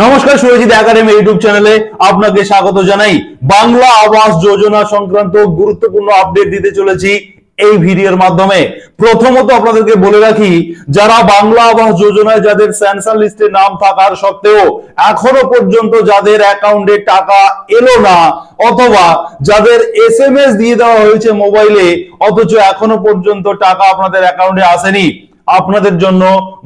নমস্কার, Surajit academy YouTube চ্যানেলে আপনাকে স্বাগত জানাই। বাংলা আবাস যোজনা সংক্রান্ত গুরুত্বপূর্ণ আপডেট দিতে চলেছি এই ভিডিওর মাধ্যমে। প্রথমত আপনাদেরকে বলে রাখি, যারা বাংলা আবাস যোজনায় যাদের স্যাংশন লিস্টে নাম থাকার সত্ত্বেও এখনো পর্যন্ত যাদের অ্যাকাউন্টে টাকা এলো না, অথবা যাদের এসএমএস দিয়ে দেওয়া হয়েছে মোবাইলে অথচ এখনো পর্যন্ত টাকা আপনাদের অ্যাকাউন্টে আসেনি, আপনাদের জন্য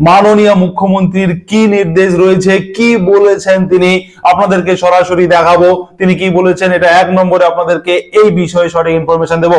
মাননীয় মুখ্যমন্ত্রীর কি নির্দেশ রয়েছে, কি বলেছেন তিনি আপনাদেরকে সরাসরি দেখাবো। তিনি কি বলেছেন এটা এক নম্বরে আপনাদেরকে এই বিষয়ে সঠিক ইনফরমেশন দেব।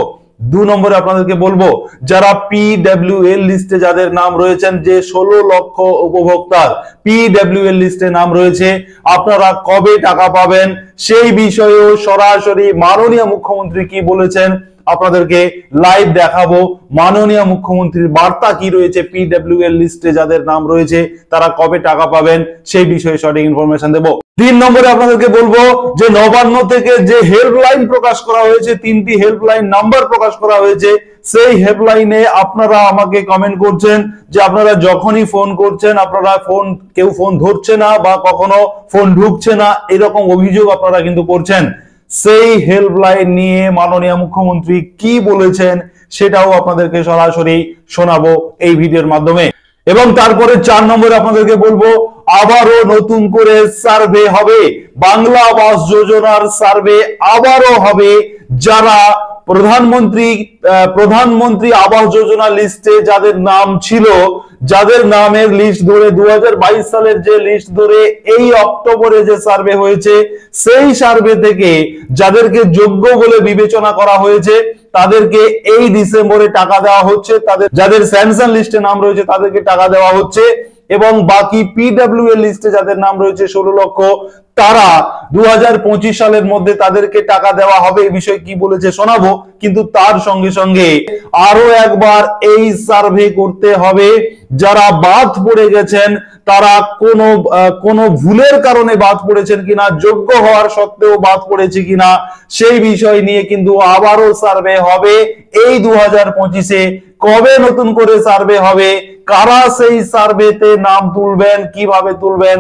2 নম্বরে আপনাদেরকে বলবো, যারা পিডব্লিউএল লিস্টে যাদের নাম রয়েছেন, যে 16 লক্ষ উপভোক্তার পিডব্লিউএল লিস্টে নাম রয়েছে, আপনারা কবে টাকা পাবেন সেই বিষয়েও সরাসরি মাননীয় মুখ্যমন্ত্রী কি বলেছেন আপনাদেরকে লাইভ দেখাবো। মাননীয় মুখ্যমন্ত্রীর বার্তা কি রয়েছে, পিডব্লিউএল লিস্টে যাদের নাম রয়েছে তারা কবে টাকা পাবেন সেই বিষয়ে সঠিক ইনফরমেশন দেব। 3 নম্বরে আপনাদেরকে বলবো যে নবান্ন থেকে যে হেল্পলাইন প্রকাশ করা হয়েছে, 3টি হেল্পলাইন নাম্বার প্রকাশ করা হয়েছে, সেই হেল্পলাইনে আপনারা আমাকে কমেন্ট করছেন যে আপনারা যখনই ফোন করছেন আপনারা কেউ ফোন ধরছে না বা কখনো ফোন ঢুকছে না, এরকম অভিযোগ আপনারা কিন্তু করছেন। সেই হেল্পলাইন নিয়ে মাননীয় মুখ্যমন্ত্রী কি বলেছেন সেটাও আপনাদেরকে সরাসরি শোনাবো এই ভিডিওর মাধ্যমে। এবং তারপরে 4 নম্বরে আপনাদেরকে বলবো, আবারও নতুন করে সার্ভে হবে, বাংলা আবাস যোজনার সার্ভে আবারও হবে। যারা প্রধানমন্ত্রী আবাস যোজনা লিস্টে যাদের নাম ছিল, যাদের নামের লিস্ট ধরে 2022 সালের যে লিস্ট ধরে এই অক্টোবরে যে সার্ভে হয়েছে, সেই সার্ভে থেকে যাদেরকে যোগ্য বলে বিবেচনা করা হয়েছে তাদেরকে এই ডিসেম্বরে টাকা দেওয়া হচ্ছে। যাদের স্যাংশন লিস্টে নাম রয়েছে তাদেরকে টাকা দেওয়া হচ্ছে, এবং বাকি পিডব্লিউএল লিস্টে যাদের নাম রয়েছে 16 লক্ষ, তারা 2025 সালের মধ্যে তাদেরকে টাকা দেওয়া হবে। এই বিষয়ে কি বলেছে শোনাবো, কিন্তু তার সঙ্গে সঙ্গে আরো একবার এই সার্ভে করতে হবে যারা বাদ পড়ে গেছেন, তারা কোনো ভুলের কারণে বাদ পড়েছেন কিনা, যোগ্য হওয়ার সত্ত্বেও বাদ পড়েছে কিনা, সেই বিষয় নিয়ে কিন্তু আবারও সার্ভে হবে এই 2025-এ। কবে নতুন করে সার্ভে হবে, কারা সেই সার্ভেতে নাম তুলবেন, কিভাবে তুলবেন,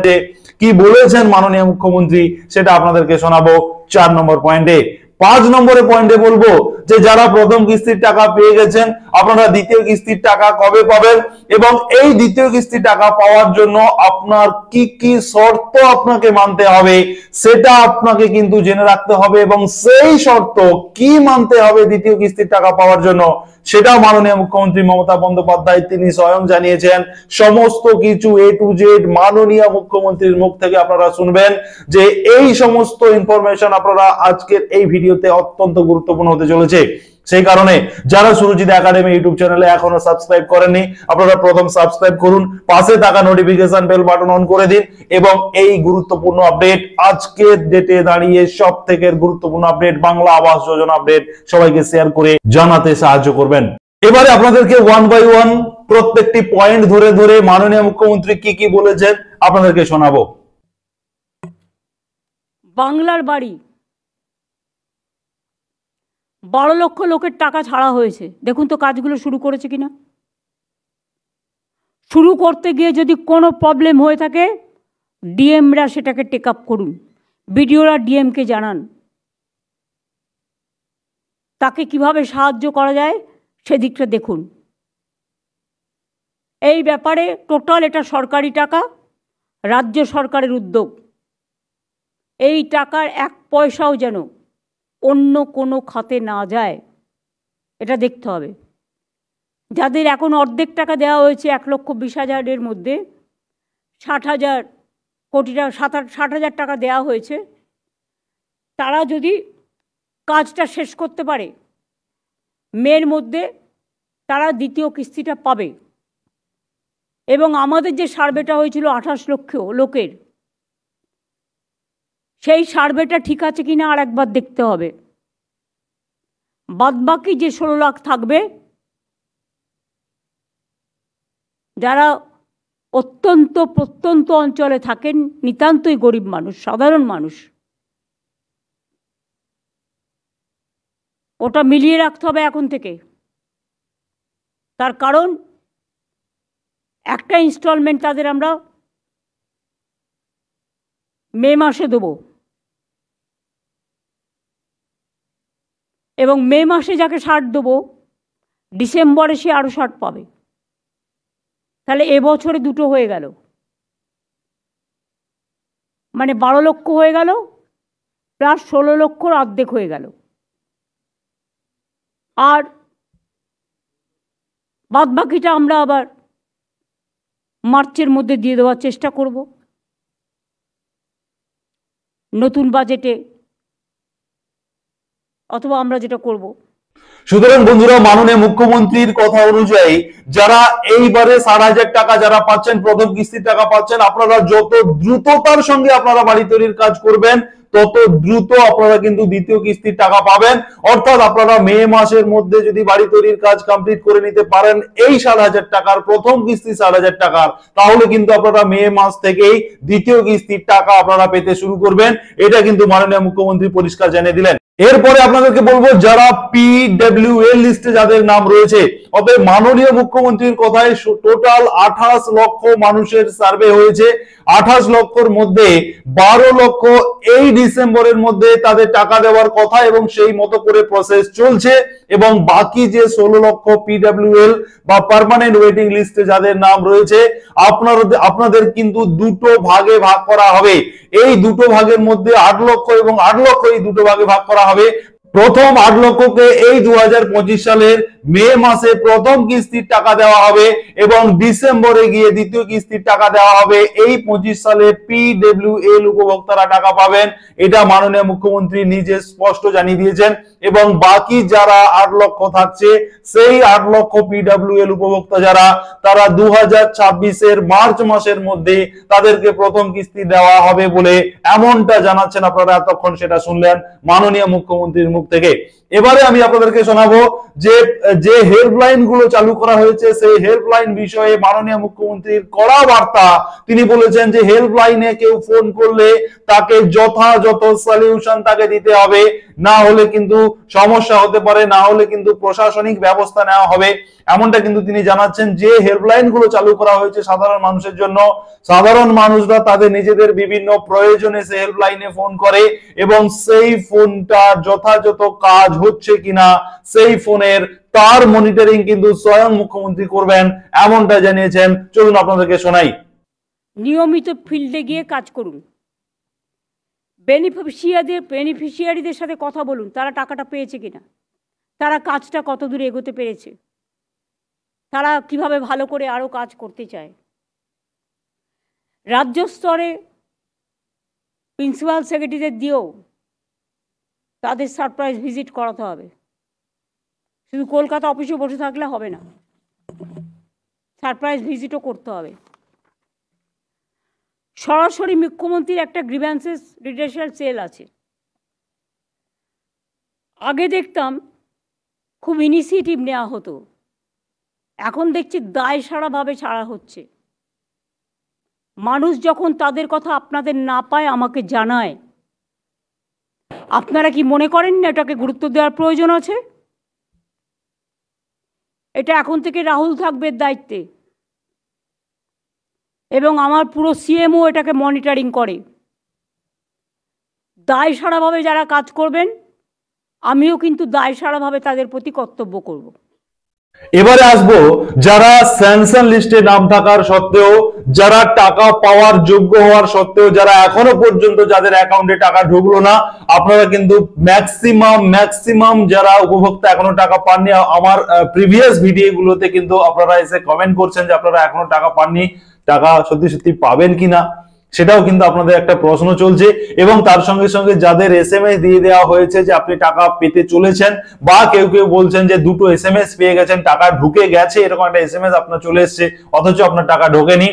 কি বলেছেন মাননীয় মুখ্যমন্ত্রী সেটা আপনাদেরকে শোনাবো 4 নম্বর পয়েন্টে। 5 নম্বরে পয়েন্টে বলবো যে যারা প্রথম কিস্তির টাকা পেয়ে গেছেন আপনারা দ্বিতীয় কিস্তির টাকা কবে পাবেন, এবং এই দ্বিতীয় কিস্তির টাকা পাওয়ার জন্য আপনার কি কি শর্ত আপনাকে মানতে হবে সেটা আপনাকে কিন্তু জেনে রাখতে হবে, এবং সেই শর্ত কি মানতে হবে দ্বিতীয় কিস্তির টাকা পাওয়ার জন্য সেটা মাননীয় মুখ্যমন্ত্রী মমতা বন্দ্যোপাধ্যায় তিনি স্বয়ং জানিয়েছেন। সমস্ত কিছু A to Z মাননীয় মুখ্যমন্ত্রীর মুখ থেকে আপনারা শুনবেন, যে এই সমস্ত ইনফরমেশন আপনারা আজকের এই ভিডিওতে অত্যন্ত গুরুত্বপূর্ণ হতে চলেছে। সেই কারণে যারা সুরজিৎ একাডেমি ইউটিউব চ্যানেলে এখনো সাবস্ক্রাইব করেননি আপনারা প্রথম সাবস্ক্রাইব করুন, পাশে থাকা নোটিফিকেশন বেল বাটন অন করে দিন, এবং এই গুরুত্বপূর্ণ আপডেট আজকের ডেটে দাঁড়িয়ে সব থেকে গুরুত্বপূর্ণ আপডেট বাংলা আবাস যোজনা আপডেট সবাইকে শেয়ার করে জানাতে সাহায্য করবেন। এবারে আপনাদেরকে 1 by 1 প্রত্যেকটি পয়েন্ট ধরে ধরে মাননীয় মুখ্যমন্ত্রী কি কি বলেছেন আপনাদেরকে শোনাবো। বাংলার বাড়ি 12 লক্ষ লোকের টাকা ছাড়া হয়েছে। দেখুন তো কাজগুলো শুরু করেছে কিনা। শুরু করতে গিয়ে যদি কোনো প্রবলেম হয়ে থাকে ডিএমরা সেটাকে টেক আপ করুন, বিডিওরা ডিএমকে জানান, তাকে কিভাবে সাহায্য করা যায় সেদিকটা দেখুন। এই ব্যাপারে টোটাল এটা সরকারি টাকা, রাজ্য সরকারের উদ্যোগ। এই টাকার 1 পয়সাও যেন অন্য কোনো খাতে না যায় এটা দেখতে হবে। যাদের এখন অর্ধেক টাকা দেওয়া হয়েছে 1,20,000-এর মধ্যে 60,000 কোটি টাকা, 60,000 টাকা দেওয়া হয়েছে, তারা যদি কাজটা শেষ করতে পারে মের মধ্যে তারা দ্বিতীয় কিস্তিটা পাবে। এবং আমাদের যে সার্ভেটা হয়েছিল 28 লক্ষ লোকের, সেই সার্ভেটা ঠিক আছে কিনা আর একবার দেখতে হবে। বাদবাকি যে 16 লাখ থাকবে, যারা অত্যন্ত প্রত্যন্ত অঞ্চলে থাকেন, নিতান্তই গরিব মানুষ, সাধারণ মানুষ, ওটা মিলিয়ে রাখতে হবে এখন থেকে। তার কারণ একটা ইনস্টলমেন্ট তাদের আমরা মে মাসে দেবো, এবং মে মাসে যাকে 60 দেবো ডিসেম্বরে সে আরও 60 পাবে। তাহলে এবছরে 2টো হয়ে গেল, মানে 12 লক্ষ হয়ে গেল, প্লাস 16 লক্ষর অর্ধেক হয়ে গেল। আর বাদ বাকিটা আমরা আবার মার্চের মধ্যে দিয়ে দেওয়ার চেষ্টা করব নতুন বাজেটে, অথবা আমরা যেটা করব। সুতরাং বন্ধুরা, মাননীয় মুখ্যমন্ত্রীর কথা অনুযায়ী যারা এইবারে 60,000 টাকা যারা পাচ্ছেন, প্রথম কিস্তির টাকা পাচ্ছেন, আপনারা যত দ্রুততার সঙ্গে আপনারা বাড়ি তৈরির কাজ করবেন তত দ্রুত আপনারা কিন্তু দ্বিতীয় কিস্তির টাকা পাবেন। অর্থাৎ আপনারা মে মাসের মধ্যে যদি বাড়ি তৈরির কাজ কমপ্লিট করে নিতে পারেন এই 60,000 টাকার প্রথম কিস্তি 60,000 টাকার, তাহলে কিন্তু আপনারা মে মাস থেকেই দ্বিতীয় কিস্তির টাকা আপনারা পেতে শুরু করবেন। এটা কিন্তু মাননীয় মুখ্যমন্ত্রী পরিষ্কার জানিয়ে দিলেন। এরপরে আপনাদেরকে বলবো যারা PWL লিস্টে যাদের নাম রয়েছে, অতএব মাননীয় মুখ্যমন্ত্রীর কথায় টোটাল 28 লক্ষ মানুষের সার্ভে হয়েছে। 28 লক্ষর মধ্যে 12 লক্ষ এই ডিসেম্বরের মধ্যে তাদের টাকা দেওয়ার কথা এবং সেই মতো করে প্রসেস চলছে, এবং বাকি যে 16 লক্ষ PWL বা পার্মানেন্ট ওয়েটিং লিস্টে যাদের নাম রয়েছে আপনাদের কিন্তু দুটো ভাগে ভাগ করা হবে। এই দুটো ভাগের মধ্যে 8 লক্ষ এবং 8 লক্ষ এই দুটো ভাগে ভাগ করা হবে। প্রথম 8 লক্ষকে এই 2025 সালের মে মাসে প্রথম কিস্তির টাকা দেওয়া হবে এবং ডিসেম্বরে গিয়ে দ্বিতীয় কিস্তির টাকা দেওয়া হবে। এই 25 সালে PWL উপভোক্তারা টাকা পাবেন, এটা মাননীয় মুখ্যমন্ত্রী নিজে স্পষ্ট জানিয়ে দিয়েছেন। এবং বাকি যারা 8 লক্ষ থাকছে সেই 8 লক্ষ PWL উপভোক্তা যারা, তারা 2026 এর মার্চ মাসের মধ্যে তাদেরকে প্রথম কিস্তি দেওয়া হবে বলে এমনটা জানাচ্ছেন। আপনারা এতক্ষণ সেটা শুনলেন মাননীয় মুখ্যমন্ত্রীর মুখ থেকে। এবারে আমি আপনাদেরকে শোনাবো যে হেল্পলাইন গুলো চালু করা হয়েছে সেই হেল্পলাইন বিষয়ে মাননীয় মুখ্যমন্ত্রীর কড়া বার্তা। তিনি বলেছেন যে হেল্পলাইনে কেউ ফোন করলে তাকে যথাযথ সলিউশন তাকে দিতে হবে, না হলে কিন্তু সমস্যা হতে পারে, না হলে কিন্তু প্রশাসনিক ব্যবস্থা নেওয়া হবে, এমনটা কিন্তু তিনি জানাচ্ছেন। যে হেল্পলাইন গুলো চালু করা হয়েছে সাধারণ মানুষের জন্য, সাধারণ মানুষরা তাদের নিজেদের বিভিন্ন প্রয়োজনে সেই হেল্পলাইনে ফোন করে এবং সেই ফোনটা যথাযথ কাজ হচ্ছে কিনা সেই ফোনের তার মনিটরিং কিন্তু স্বয়ং মুখ্যমন্ত্রী করবেন, এমনটা জানিয়েছেন। চলুন আপনাদেরকে শোনাই। নিয়মিত ফিল্ডে গিয়ে কাজ করুন, বেনিফিশিয়ারিদের সাথে কথা বলুন, তারা টাকাটা পেয়েছে কিনা, তারা কাজটা কত দূর এগোতে পেরেছে, তারা কিভাবে ভালো করে আরো কাজ করতে চায়। রাজ্য স্তরে প্রিন্সিপাল সেক্রেটারিদের দিয়েও তাদের সারপ্রাইজ ভিজিট করাতে হবে। শুধু কলকাতা অফিসে বসে থাকলে হবে না, সারপ্রাইজ ভিজিটও করতে হবে। সরাসরি মুখ্যমন্ত্রীর একটা গ্রিভ্যান্সেস রিডারেশন সেল আছে। আগে দেখতাম খুব ইনিশিয়েটিভ নেওয়া হতো, এখন দেখছি দায় সারাভাবে ছাড়া হচ্ছে। মানুষ যখন তাদের কথা আপনাদের না পায় আমাকে জানায়, আপনারা কি মনে করেন না এটাকে গুরুত্ব দেওয়ার প্রয়োজন আছে? এটা এখন থেকে রাহুল থাকবে দায়িত্বে এবং আমার পুরো CMO এটাকে মনিটরিং করে। দায় সারাভাবে যারা কাজ করবেন আমিও কিন্তু দায় সারাভাবে তাদের প্রতি কর্তব্য করব। এবারে আসবো যারা স্যাংশন লিস্টে নাম থাকার সত্ত্বেও, যারা টাকা পাওয়ার যোগ্য হওয়ার সত্ত্বেও, যারা এখনো পর্যন্ত যাদের অ্যাকাউন্টে টাকা ঢুকলো না, আপনারা কিন্তু ম্যাক্সিমাম যারা উপভোক্তা এখনো টাকা পাননি, আমার প্রিভিয়াস ভিডিওগুলোতে কিন্তু আপনারা এসে কমেন্ট করছেন যে আপনারা এখনো টাকা পাননি, টাকা সত্যি পাবেন কিনা সেটাও কিন্তু আপনাদের একটা প্রশ্ন চলছে। এবং তার সঙ্গে সঙ্গে যাদের SMS দিয়ে দেওয়া হয়েছে যে আপনি টাকা পেতে চলেছেন, বা কেউ বলছেন যে 2টো SMS পেয়ে গেছেন, টাকা ঢুকে গেছে, এরকম একটা SMS আপনার চলে এসেছে অথচ আপনার টাকা ঢোকেনি।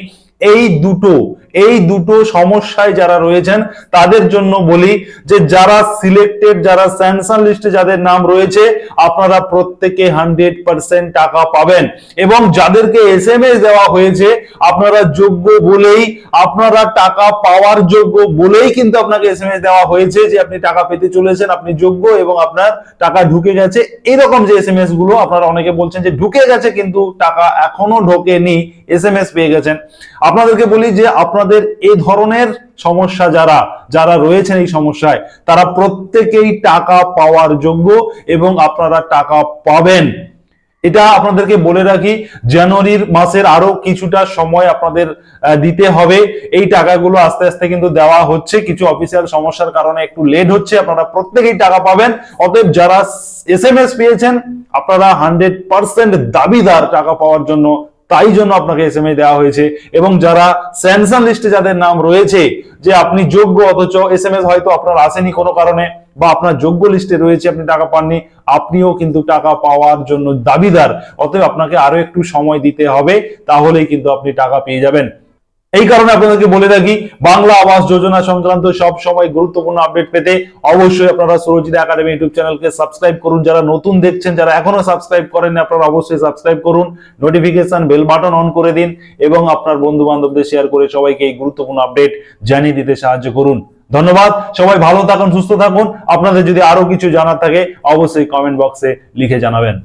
এই দুটো সমস্যায় যারা রয়েছেন তাদের জন্য বলি যে যারা সিলেক্টেড, যারা স্যাংশন লিস্টে যাদের নাম রয়েছে, আপনারা প্রত্যেকে 100% টাকা পাবেন। এবং যাদেরকে SMS দেওয়া হয়েছে আপনারা যোগ্য বলেই, আপনারা টাকা পাওয়ার যোগ্য বলেই কিন্তু আপনাকে SMS দেওয়া হয়েছে যে আপনি টাকা পেতে চলেছেন, আপনি যোগ্য এবং আপনার টাকা ঢুকে গেছে। এরকম যে SMS গুলো আপনারা অনেকে বলছেন যে ঢুকে গেছে কিন্তু টাকা এখনো ঢোকেনি, SMS পেয়ে গেছেন, আপনাদেরকে বলি যে আপনাদের আপনাদের এই ধরনের সমস্যা যারা রয়েছেন এই সমস্যায়, তারা প্রত্যেকেই টাকা পাওয়ার যোগ্য এবং আপনারা টাকা পাবেন। এটা আপনাদেরকে বলে রাখি, জানুয়ারির মাসের আরো কিছুটা সময় আপনাদের দিতে হবে। এই টাকাগুলো আস্তে আস্তে কিন্তু দেওয়া হচ্ছে, কিছু অফিসিয়াল সমস্যার কারণে একটু লেট হচ্ছে, আপনারা প্রত্যেকেই টাকা পাবেন। অতএব যারা এসএমএস পেয়েছেন আপনারা 100% দাবিদার টাকা পাওয়ার জন্য, তাই জন্য আপনাকে এসএমএস দেওয়া হয়েছে। এবং যারা স্যাংশন লিস্টে যাদের নাম রয়েছে যে আপনি যোগ্য অথচ এসএমএস হয়তো আপনার আসেনি কোনো কারণে, বা আপনার যোগ্য লিস্টে রয়েছে আপনি টাকা পাননি, আপনিও কিন্তু টাকা পাওয়ার জন্য দাবিদার। অতএব আপনাকে আরো একটু সময় দিতে হবে, তাহলেই কিন্তু আপনি টাকা পেয়ে যাবেন। এই কারণে আপনাদেরকে বলে রাখি, বাংলা আবাস যোজনা সংক্রান্ত সব সময় গুরুত্বপূর্ণ আপডেট পেতে অবশ্যই আপনারা সুরজিৎ একাডেমি ইউটিউব চ্যানেলকে সাবস্ক্রাইব করুন। যারা নতুন দেখছেন, যারা এখনো সাবস্ক্রাইব করেননি, আপনারা অবশ্যই সাবস্ক্রাইব করুন, নোটিফিকেশন বেল বাটন অন করে দিন এবং আপনার বন্ধু বান্ধবদের শেয়ার করে সবাইকে এই গুরুত্বপূর্ণ আপডেট জানিয়ে দিতে সাহায্য করুন। ধন্যবাদ, সবাই ভালো থাকুন, সুস্থ থাকুন। আপনাদের যদি আরো কিছু জানার থাকে অবশ্যই কমেন্ট বক্সে লিখে জানাবেন।